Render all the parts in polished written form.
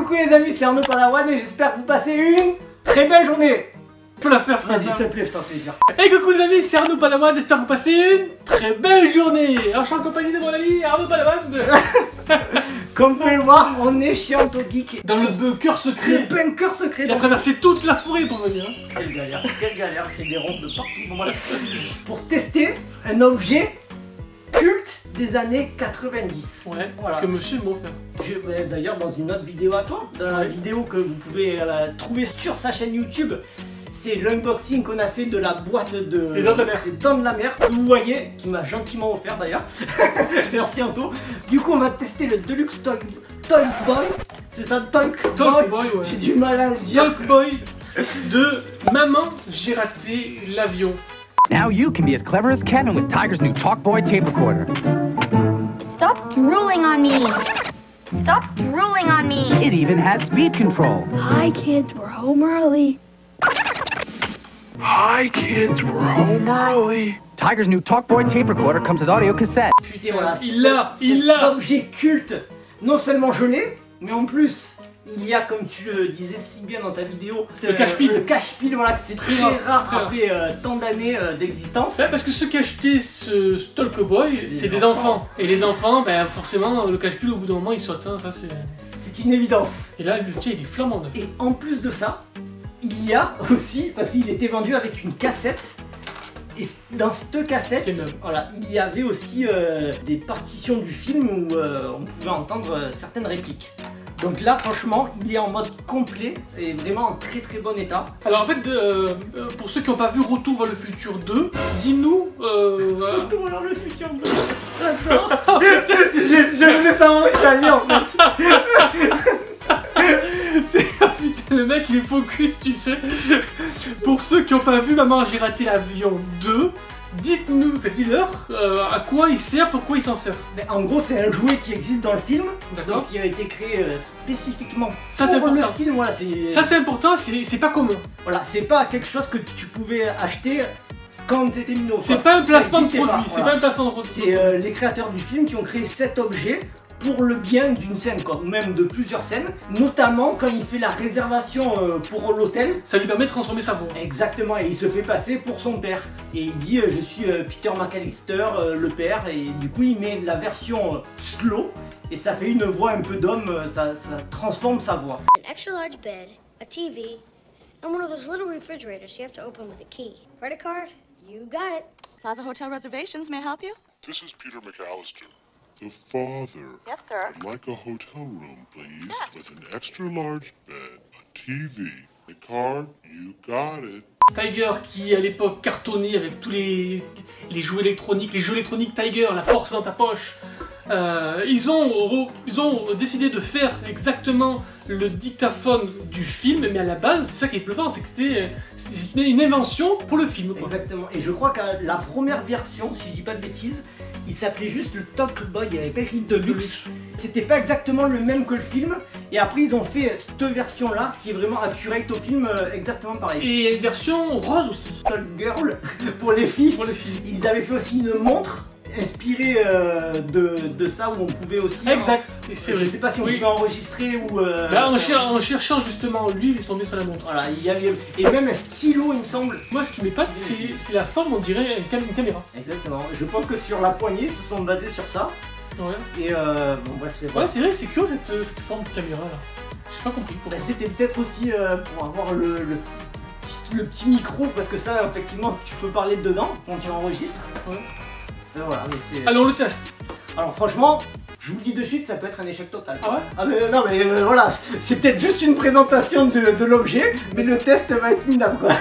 coucou les amis, c'est Arnaud Padawan et j'espère que vous passez une très belle journée. Je peux la faire, vas-y s'il te plaît, je t'en plaisir. Et coucou les amis, c'est Arnaud Padawan, j'espère que vous passez une très belle journée. Alors je suis en compagnie de mon ami Arnaud Padawan. Comme vous pouvez le voir, on est chez Anto Geek. Dans le bunker secret. Le bunker secret. Il a traversé toute la forêt pour venir. Quelle galère, j'ai des ronces de partout. Bon, voilà. Pour tester un objet culte des années 90. Ouais, voilà. Que monsieur m'a offert. D'ailleurs dans une autre vidéo à toi, dans la vidéo que vous pouvez trouver sur sa chaîne YouTube, c'est l'unboxing qu'on a fait de la boîte de Les dents de la mer, que vous voyez, qui m'a gentiment offert d'ailleurs. Merci Anto. Du coup on va tester le Deluxe Talk Boy. C'est ça, Talk Boy, ouais. J'ai du mal à le dire. Talk Boy de Maman, j'ai raté l'avion. Now you can be as clever as Kevin with Tiger's new Talk Boy tape recorder. Stop drooling on me! Stop drooling on me! It even has speed control. Hi kids, we're home early. Hi kids, we're home early. Tiger's new Talk Boy tape recorder comes with audio cassette. Putain, voilà, il l'a. Objet culte. Non seulement je l'ai, mais en plus il y a, comme tu le disais si bien dans ta vidéo, le cache-pile. Le cache-pile, voilà, que c'est très rare après tant d'années d'existence. Ouais, parce que ceux qui achetaient ce Talk Boy, c'est des enfants. Et les enfants, ben forcément, le cache-pile au bout d'un moment il saute. Hein, ça c'est. C'est une évidence. Et là, le tien il est flambant neuf. Et en plus de ça, il y a aussi, parce qu'il était vendu avec une cassette. Et dans cette cassette, voilà, il y avait aussi des partitions du film où on pouvait entendre certaines répliques. Donc là, franchement, il est en mode complet et vraiment en très très bon état. Alors en fait, pour ceux qui n'ont pas vu Retour vers le futur 2, dis-nous... Retour vers le futur 2. D'accord. Je voulais savoir où j'allais en fait. Putain, le mec il est focus, tu sais. Pour ceux qui n'ont pas vu Maman, j'ai raté l'avion 2, dites-nous, dites-leur à quoi il sert, pourquoi il s'en sert. Mais en gros, c'est un jouet qui existe dans le film, donc qui a été créé spécifiquement pour le film. Voilà, ça c'est important, c'est pas commun. Voilà, c'est pas quelque chose que tu pouvais acheter quand tu étais minot. C'est pas un placement de produit. C'est pas un placement de produit. C'est les créateurs du film qui ont créé cet objet pour le bien d'une scène, quoi, ou même de plusieurs scènes, notamment quand il fait la réservation pour l'hôtel. Ça lui permet de transformer sa voix. Exactement, et il se fait passer pour son père. Et il dit je suis Peter McAllister, le père, et du coup il met la version slow, et ça fait une voix un peu d'homme, ça transforme sa voix. An extra large bed, a TV, and one of those little refrigerators you have to open with a key. Credit card? You got it. Plaza Hotel Reservations, may I help you? This is Peter McAllister, the father. Yes, sir. I'd like a hotel room, please, yes. with an extra large bed, a TV, a card. You got it. Tiger qui à l'époque cartonnait avec tous les jouets électroniques, les jeux électroniques Tiger, la force dans ta poche. Ils ont décidé de faire exactement le dictaphone du film, mais à la base, c'est ça qui est plus fort, c'est que c'était une invention pour le film. Quoi. Exactement, et je crois que la première version, si je dis pas de bêtises, il s'appelait juste le Talk Boy, il n'y avait pas écrit Deluxe. C'était pas exactement le même que le film, et après ils ont fait cette version là, qui est vraiment accurate au film, exactement pareil. Et il y a une version rose aussi. Talk Girl, pour les filles. Pour les filles. Ils avaient fait aussi une montre inspiré de ça où on pouvait aussi. Exact. Je sais pas si on pouvait enregistrer ou. En cherchant justement lui, il est tombé sur la montre. Voilà, il y avait et même un stylo, il me semble. Moi, ce qui m'épate, c'est la forme, on dirait une caméra. Exactement. Je pense que sur la poignée, ils se sont basés sur ça. Ouais. Et bon, bref, c'est vrai. Ouais, c'est vrai, c'est curieux cette forme de caméra là. J'ai pas compris. Bah, c'était peut-être aussi pour avoir le petit micro, parce que ça, effectivement, tu peux parler dedans quand tu enregistres. Ouais. Voilà, mais allez, on le teste. Alors franchement, je vous le dis de suite, ça peut être un échec total. Ah ouais? Ah mais non mais voilà, c'est peut-être juste une présentation de l'objet, mais le test va être minable quoi.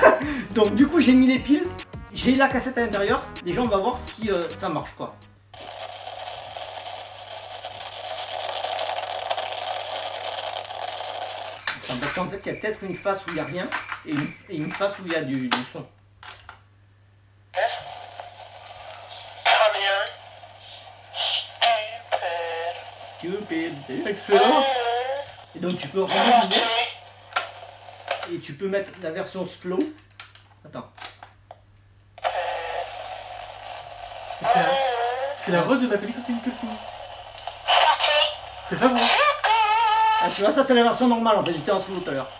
Donc du coup j'ai mis les piles, j'ai la cassette à l'intérieur, déjà on va voir si ça marche quoi. Enfin, parce qu'en fait il y a peut-être une face où il n'y a rien et une face où il y a du son. Stupid. Excellent. Et donc tu peux rembobiner et tu peux mettre la version slow. Attends. C'est la voix de Macaulay Culkin. C'est ça, vous? Ah, tu vois, ça c'est la version normale en fait, j'étais en slow tout à l'heure.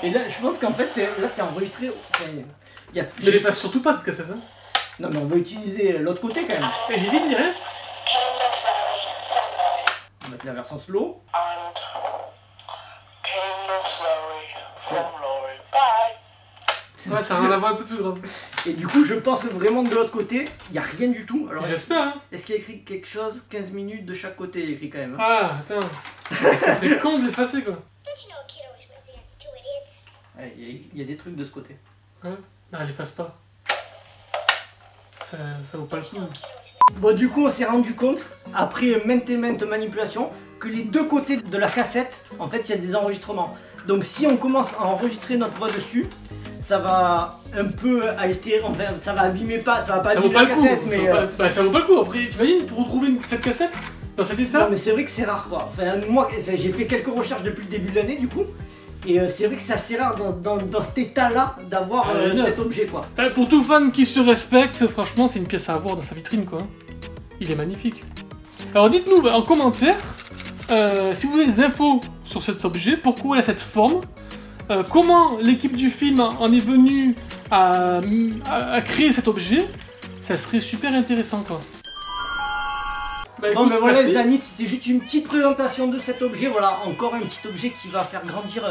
Et là, je pense qu'en fait, c'est enregistré. Y a plus... Mais l'efface surtout pas cette cassette. Hein. Non, mais on va utiliser l'autre côté quand même. Elle est vide, il y a rien. On va mettre la version slow. Ouais, ça a un voix un peu plus grave. Et du coup, je pense que vraiment de l'autre côté, il n'y a rien du tout. Alors, j'espère. Hein. Est-ce qu'il y a écrit quelque chose? 15 minutes de chaque côté, il y a écrit quand même. Hein. Ah, attends. Ça serait con de l'effacer quoi. Il y a des trucs de ce côté. Ouais. Non, elle efface pas. Ça vaut pas le coup. Bon, du coup, on s'est rendu compte, après maintes et maintes manipulations, que les deux côtés de la cassette, en fait, il y a des enregistrements. Donc, si on commence à enregistrer notre voix dessus, ça va un peu altérer, enfin, ça va abîmer pas, ça va pas abîmer la cassette, mais... Ça vaut pas le coup. Après, t'imagines, pour retrouver cette cassette dans cet état? Non, mais c'est vrai que c'est rare, quoi. Enfin, moi, j'ai fait quelques recherches depuis le début de l'année, du coup. Et c'est vrai que c'est assez rare dans cet état-là d'avoir cet objet, quoi. Pour tout fan qui se respecte, franchement, c'est une pièce à avoir dans sa vitrine, quoi. Il est magnifique. Alors dites-nous en commentaire si vous avez des infos sur cet objet, pourquoi il a cette forme, comment l'équipe du film en est venue à créer cet objet. Ça serait super intéressant, quoi. Bah, écoute, bon, mais voilà, merci. les amis, c'était juste une petite présentation de cet objet. Voilà, encore un petit objet qui va faire grandir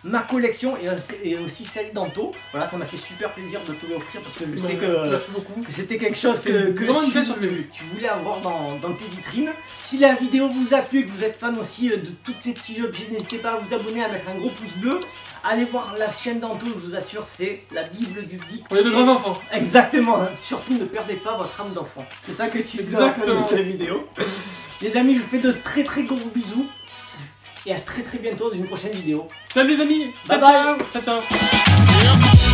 ma collection et aussi celle d'Anto. Voilà, ça m'a fait super plaisir de te l'offrir parce que je sais merci beaucoup. que c'était quelque chose que tu voulais avoir dans tes vitrines. Si la vidéo vous a plu et que vous êtes fan aussi de tous ces petits objets, n'hésitez pas à vous abonner, à mettre un gros pouce bleu. Allez voir la chaîne d'Anto, je vous assure, c'est la Bible du geek. On est de grands enfants. Exactement, surtout ne perdez pas votre âme d'enfant. C'est ça que tu fais dans ta vidéo. Les amis, je vous fais de très gros bisous. Et à très bientôt dans une prochaine vidéo. Salut les amis. Bye Ciao, bye. ciao. Ciao, ciao.